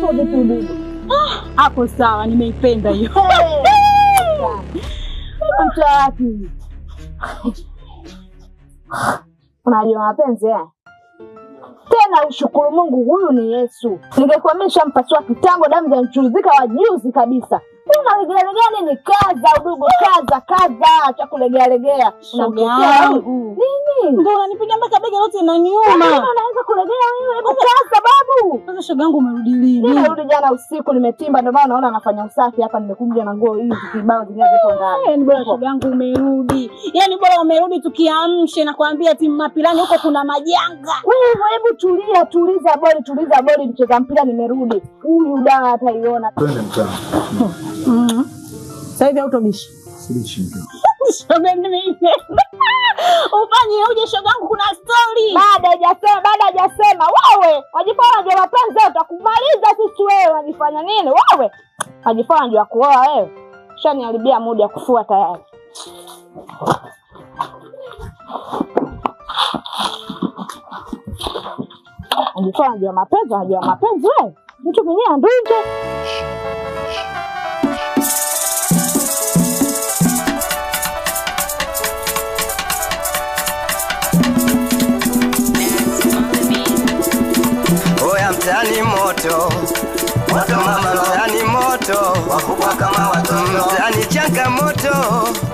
hapo vitu hapo sawa, nimeipenda hiyo. Mtaki. Unajua mapenzi tena ushukuru Mungu, huyu ni Yesu. Ningekuwa nimeshampasua kitambo, damu za mchuzika wa juzi kabisa. Unalegea nini? Kaza udugu, kaza cha kulegea. Unamtokea nini? Ndio unanipiga mpaka bega lote linaniuma. Unaweza kulegea wewe? Hebu kaza babu. Sasa shoga yangu umerudi lini? Nimerudi jana usiku, nimetimba ndio maana naona anafanya usafi hapa, nimekuja na nguo hizi kibao zinazo ndani. Yaani bora shoga yangu umerudi. Yaani bora umerudi tukiamshe na kuambia timu mapilani huko kuna majanga. Wewe hebu tuliza boli mcheza mpira, nimerudi. Huyu dawa ataiona. Twende mchana. Sasa hivi autobishi. Sibishi mtu. Shoga nimeipenda. Ufanye uje shoga yangu, kuna story. Baada hajasema wewe. Wajifanya ndio mapenzi utakumaliza sisi wewe. Wajifanya nini wewe? Wajifanya ndio kuoa wewe. Shaniharibia muda ya kufua tayari. Wajifanya ndio mapenzi wewe. Mtu mwenyewe anduje. Mtaani moto mama, mtaani moto wakubwa kama watoto, mtaani changamoto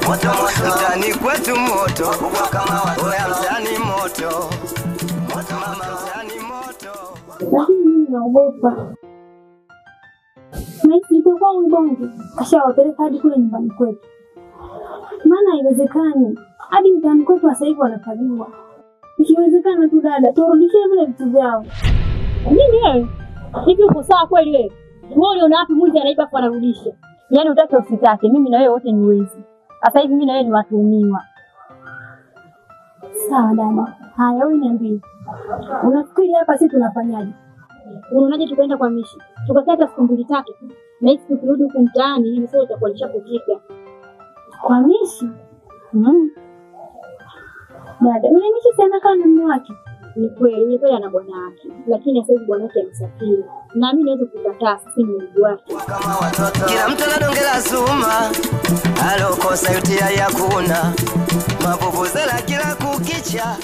moto, mtaani kwetu moto wakubwa kama watoto, mtaani moto mama, mtaani moto. Lakini mimi naogopa. Nitakuwa mbonge kashawapeleka hadi kule nyumbani kwetu. Maana haiwezekani hadi mtaani kwetu sasa hivi wanafadhiliwa. Ikiwezekana tu dada turudishie vile vitu vyao. Nini wewe? Hivi uko sawa kweli wewe? Wewe uliona wapi mwizi anaiba kwa anarudisha? Yaani utake usitake, mimi na wewe wote ni wezi. Sasa hivi mimi na wewe ni watuhumiwa. Sawa dada. Haya wewe niambie. Unafikiri hapa sisi tunafanyaje? Unaonaje tukaenda kwa Mishi? Tukakaa hata siku 2-3. Na hivi tukirudi huko mtaani ili sio itakuwa lishapofika. Kwa Mishi? Dada, yule Mishi sana kana mume wake. Ni kweli ana bwana wake, lakini sasa hivi bwana wake amesafiri. Na mimi naweza kukataa, sisi ni ndugu wake. Kila mtu anadongela zuma, alokosa yote yakuna. Mabuvuzela kila kukicha.